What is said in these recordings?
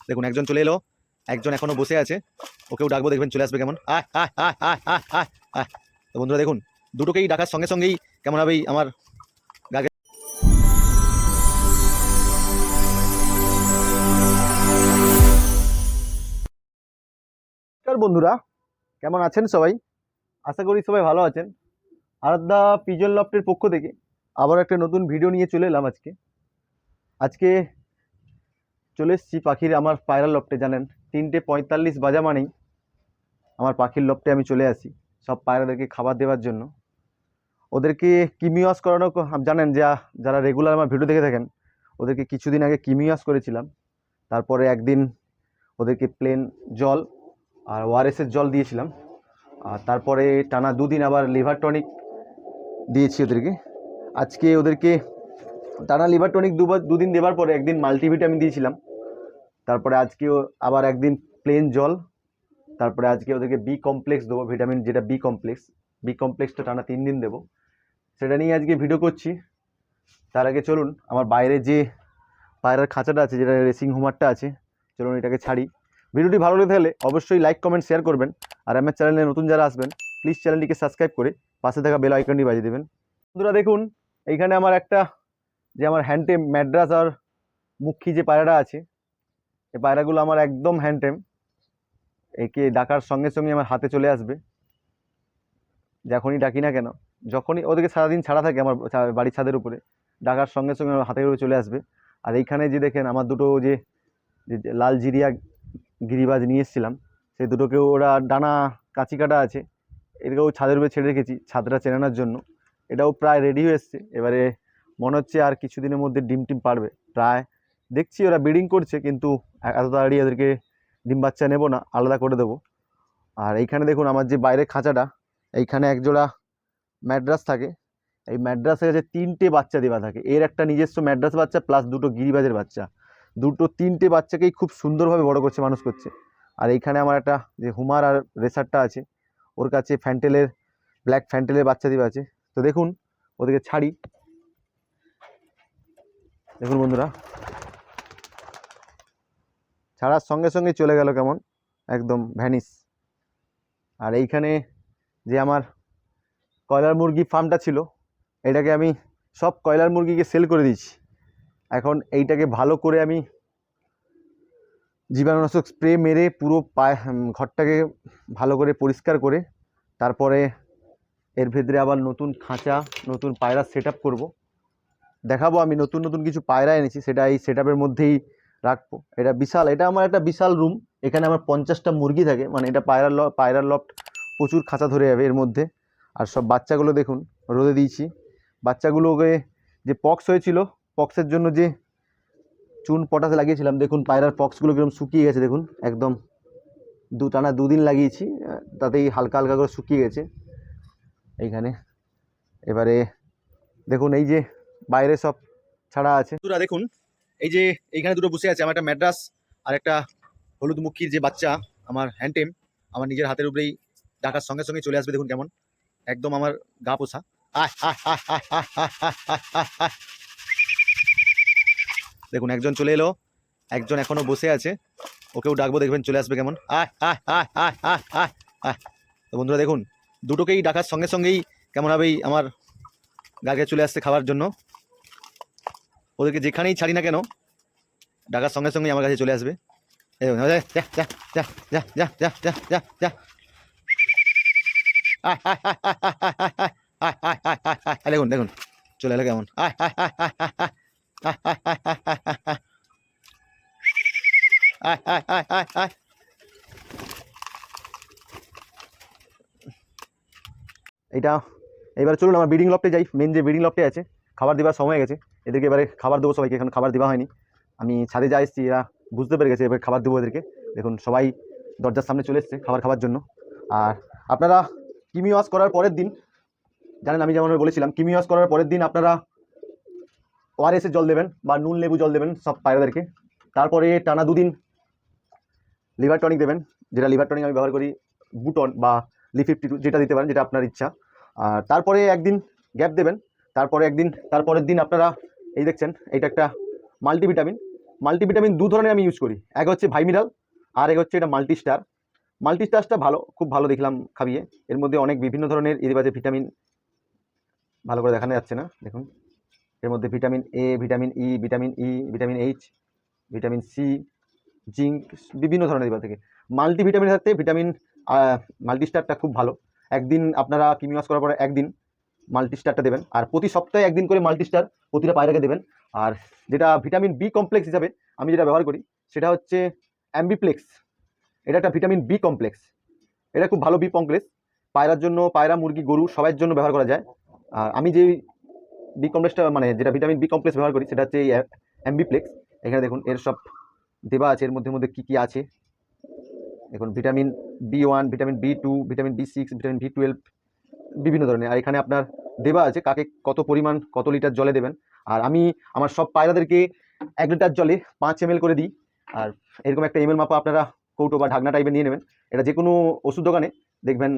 দেখুন একজন চলে এলো, একজন এখনো বসে আছে, ওকেও ডাকবো, দেখবেন চলে আসবে কেমন। তো বন্ধুরা দেখুন, দুটোকেই ডাকার সঙ্গে সঙ্গেই কেমন হবেই আমার গাকে। বন্ধুরা কেমন আছেন সবাই? আশা করি সবাই ভালো আছেন। আরাধ্যা পিজন লফটের পক্ষ থেকে আবার একটা নতুন ভিডিও নিয়ে চলে এলাম। আজকে চলে এসেছি পাখির আমার পায়রা লফটে। জানেন 3:45 বাজা মানেই আমার পাখির লফটে আমি চলে আসি সব পায়রাদেরকে খাবার দেওয়ার জন্য। ওদেরকে কিমিওয়াস করানো জানেন, যারা রেগুলার আমার ভিডিও দেখে থাকেন, ওদেরকে কিছুদিন আগে কিমিওয়াস করেছিলাম। তারপরে একদিন ওদেরকে প্লেন জল আর ওআরএসের জল দিয়েছিলাম। আর তারপরে টানা 2 দিন আবার লিভার টনিক দিয়েছি ওদেরকে। আজকে ওদেরকে টানা লিভার টনিক 2 দিন দেওয়ার পরে একদিন মাল্টিভিটামিন দিয়েছিলাম। তারপরে আজকেও আবার একদিন প্লেন জল। তারপরে আজকে ওদেরকে বি কমপ্লেক্স দেবো, ভিটামিন যেটা বি কমপ্লেক্সটা টানা 3 দিন দেবো। সেটা নিয়ে আজকে ভিডিও করছি। তার আগে চলুন আমার বাইরে যে পায়রার খাঁচাটা আছে, যেটা রেসিং হোমারটা আছে, চলুন এটাকে ছাড়ি। ভিডিওটি ভালো লেগে থাকলে অবশ্যই লাইক কমেন্ট শেয়ার করবেন। আর আমার চ্যানেলে নতুন যারা আসবেন প্লিজ চ্যানেলটিকে সাবস্ক্রাইব করে পাশে থাকা বেল আইকনটি বাজিয়ে দেবেন। বন্ধুরা দেখুন, এইখানে আমার আমার হ্যান্ডটেম ম্যাড্রাস আর মুখী যে পায়রাটা আছে, এই পায়রাগুলো আমার একদম হ্যান্ডটেম। একে ডাকার সঙ্গে সঙ্গে আমার হাতে চলে আসবে, যখনই ডাকি না কেন। যখনই ওদেরকে সারাদিন ছাড়া থাকে আমার বাড়ির ছাদের উপরে, ডাকার সঙ্গে সঙ্গে আমার হাতে চলে আসবে। আর এইখানে যে দেখেন আমার দুটো যে লাল জিরিয়া গিরিবাজ নিয়ে এসেছিলাম, সেই দুটোকেও ওরা ডানা কাঁচি কাটা আছে, এটাকেও ছাদের উপরে ছেড়ে রেখেছি ছাদটা চেনানোর জন্য। এটাও প্রায় রেডি হয়ে এসছে। এবারে মনে হচ্ছে আর কিছুদিনের মধ্যে ডিম টিম পারবে প্রায়। দেখছি ওরা ব্রিডিং করছে, কিন্তু এত তাড়াতাড়ি ওদেরকে ডিম বাচ্চা নেবো না, আলাদা করে দেবো। আর এইখানে দেখুন আমার যে বাইরের খাঁচাটা, এইখানে একজোড়া ম্যাড্রাস থাকে। এই ম্যাড্রাসে যে 3টে বাচ্চা দেওয়া থাকে, এর একটা নিজস্ব ম্যাড্রাস বাচ্চা প্লাস 2টো গিরিবাজের বাচ্চা, 3টে বাচ্চাকেই খুব সুন্দরভাবে বড় করছে, মানুষ করছে। আর এইখানে আমার একটা যে হুমার আর রেসারটা আছে, ওর কাছে ব্ল্যাক ফ্যান্টেলের বাচ্চা দেওয়া আছে। তো দেখুন ওদেরকে ছাড়ি। দেখুন বন্ধুরা, ছাড়ার সঙ্গে সঙ্গে চলে গেল কেমন, একদম ভ্যানিস। আর এইখানে যে আমার কয়লার মুরগি ফার্মটা ছিল, এটাকে আমি সব কয়লার মুরগিকে সেল করে দিয়েছি। এখন এইটাকে ভালো করে আমি জীবাণুনাশক স্প্রে মেরে পুরো ঘরটাকে ভালো করে পরিষ্কার করে, তারপরে এর ভেতরে আবার নতুন খাঁচা, নতুন পায়রা সেট আপ করবো। দেখাবো আমি নতুন নতুন কিছু পায়রা এনেছি, সেটা এই সেট আপের মধ্যেই রাখবো। এটা আমার একটা বিশাল রুম। এখানে আমার 50টা মুরগি থাকে, মানে এটা পায়রার লফট প্রচুর খাঁচা ধরে যাবে এর মধ্যে। আর সব বাচ্চাগুলো দেখুন রোদে দিয়েছি। বাচ্চাগুলোকে যে পক্স হয়েছিল, পক্সের জন্য যে চুন পটাশে লাগিয়েছিলাম, দেখুন পায়রার পক্সগুলো কিরকম শুকিয়ে গেছে। দেখুন একদম টানা 2 দিন লাগিয়েছি, তাতেই হালকা হালকা করে শুকিয়ে গেছে এইখানে। এবারে দেখুন এই যে বাইরে সব ছাড়া আছে। দেখুন এই যে এইখানে দুটো বসে আছে, আমার একটা ম্যাড্রাস আর একটা হলুদ মুখীর যে বাচ্চা, আমার হ্যান্ডটেম, আমার নিজের হাতের উপরেই ডাকার সঙ্গে সঙ্গে চলে আসবে। দেখুন কেমন, একদম আমার গা পোষা। দেখুন একজন চলে এলো, একজন এখনো বসে আছে, ওকেও ডাকবো, দেখবেন চলে আসবে কেমন। তো বন্ধুরা দেখুন, দুটোকেই ডাকার সঙ্গে সঙ্গেই কেমন হবেই আমার গাকে চলে আসছে খাওয়ার জন্য। ওদেরকে যেখানেই ছাড়ি না কেন, ডাকার সঙ্গে সঙ্গেই আমার কাছে চলে আসবে। দেখুন দেখুন চলে এলো কেমন। এইটা এবার চলুন আমার ব্রিডিং লফটে যাই। মেন যে ব্রিডিং লফটে আছে, খাবার দেওয়ার সময় হয়ে গেছে। এদেরকে এবারে খাবার দেবো সবাইকে, এখন খাবার দেওয়া হয়নি। আমি ছাদে যা এসেছি, এরা বুঝতে পেরে গেছে, এবার খাবার দেবো এদেরকে। দেখুন সবাই দরজার সামনে চলে এসছে খাবার খাওয়ার জন্য। আর আপনারা কিমি ওয়াশ করার পরের দিন, জানেন আমি যেমন বলেছিলাম, কিমি ওয়াশ করার পরের দিন আপনারা ওআরএসের জল দেবেন বা নুন লেবু জল দেবেন সব পায়রাদেরকে। তারপরে টানা 2 দিন লিভার টনিক দেবেন, যেটা লিভার টনিক আমি ব্যবহার করি, বুটন বা লি52, যেটা দিতে পারেন, যেটা আপনার ইচ্ছা। তারপরে একদিন গ্যাপ দেবেন, তারপরের দিন আপনারা এই দেখছেন, এইটা একটা মাল্টিভিটামিন। মাল্টিভিটামিন দু ধরনের আমি ইউজ করি, এক হচ্ছে ভাইমিরাল আর এক হচ্ছে এটা মাল্টিস্টার। মাল্টিস্টারটা ভালো, খুব ভালো দেখলাম খাবিয়ে। এর মধ্যে অনেক বিভিন্ন ধরনের ইতিবাচক ভিটামিন, ভালো করে দেখানো যাচ্ছে না দেখুন, এর মধ্যে vitamin A, vitamin E, vitamin H, vitamin C, zinc, বিভিন্ন ধরনের দিবা থেকে মাল্টিভিটামিনের সাথে ভিটামিন মাল্টিস্টারটা খুব ভালো। একদিন আপনারা কিমি ওয়াশ করার পরে একদিন মাল্টিস্টারটা দেবেন, আর প্রতি সপ্তাহে একদিন করে মাল্টিস্টার প্রতিটা পায়রাকে দেবেন। আর যেটা ভিটামিন বি কমপ্লেক্স হিসাবে আমি যেটা ব্যবহার করি সেটা হচ্ছে অ্যাম্বিপ্লেক্স। এটা একটা ভিটামিন বি কমপ্লেক্স, এটা খুব ভালো বি কমপ্লেক্স, পায়রার জন্য, পায়রা, মুরগি, গরু সবার জন্য ব্যবহার করা যায়। আর আমি যে বি কমপ্লেক্সটা মানে যেটা ভিটামিন বি কমপ্লেক্স ব্যবহার করি সেটা হচ্ছে এই অ্যাম্বিপ্লেক্স। এখানে দেখুন এর সব দেওয়া আছে, এর মধ্যে কী কী আছে দেখুন, vitamin B one, vitamin B2, vitamin বি6, vitamin বি12, বিভিন্ন ধরনের। আর এখানে আপনার দেওয়া আছে কাকে কত পরিমাণ কত লিটার জলে দেবেন। আর আমি আমার সব পায়রাদেরকে 1 লিটার জলে 5 ml করে দিই। আর এরকম একটা ml মাপা আপনারা কৌটো বা ঢাকনা টাইপের নিয়ে নেবেন। এটা যে কোনো ওষুধ দোকানে দেখবেন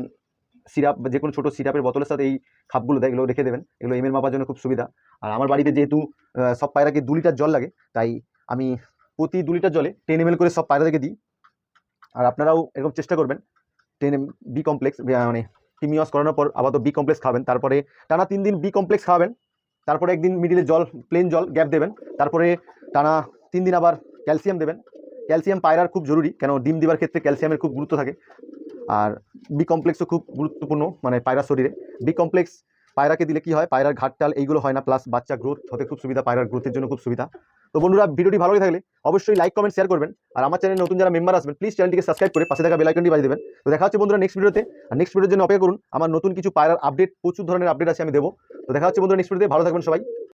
সিরাপ বা যে কোনো ছোটো সিরাপের বোতলের সাথে এই খাপগুলো দেয়, এগুলো রেখে দেবেন, এগুলো ml মাপার জন্য খুব সুবিধা। আর আমার বাড়িতে যেহেতু সব পায়রাকে 2 লিটার জল লাগে, তাই আমি প্রতি 2 লিটার জলে 10 ml করে সব পায়রাদেরকে দিই। আর আপনারাও এরকম চেষ্টা করবেন 10 বি কমপ্লেক্স, মানে কিমি ওয়াশ করানোর পর আবার তো বি কমপ্লেক্স খাবেন, তারপরে টানা 3 দিন বি কমপ্লেক্স খাওয়াবেন, তারপরে একদিন মিডিলে জল, প্লেন জল গ্যাপ দেবেন, তারপরে টানা 3 দিন আবার ক্যালসিয়াম দেবেন। ক্যালসিয়াম পায়রার খুব জরুরি, কেন ডিম দেওয়ার ক্ষেত্রে ক্যালসিয়ামের খুব গুরুত্ব থাকে। আর বি কমপ্লেক্সও খুব গুরুত্বপূর্ণ মানে পায়রার শরীরে। বি কমপ্লেক্স পায়রাকে দিলে কি হয়, পায়রার ঘাটটাল এইগুলো হয় না, প্লাস বাচ্চা গ্রোথ হতে খুব সুবিধা, পায়রার গ্রোথের জন্য খুব সুবিধা। তো বন্ধুরা, ভিডিওটি ভালো লাগে থাকলে অবশ্যই লাইক, কমেন্ট, শেয়ার করবেন। আর আমার চ্যানেলে নতুন যারা মেম্বার আসবেন প্লিজ চ্যানেলটিকে সাবস্ক্রাইব করে পাশে থাকা বেল আইকনটি বাজিয়ে দেবেন। তো দেখা হচ্ছে বন্ধুরা নেক্সট ভিডিওতে। আর নেক্সট ভিডিওর জন্য অপেক্ষা করুন, আমার নতুন কিছু পায়রার আপডেট, প্রচুর ধরনের আপডেট আছে আমি দেবো। তো দেখা হচ্ছে বন্ধুরা নেক্সট ভিডিওতে, ভালো থাকবেন সবাই।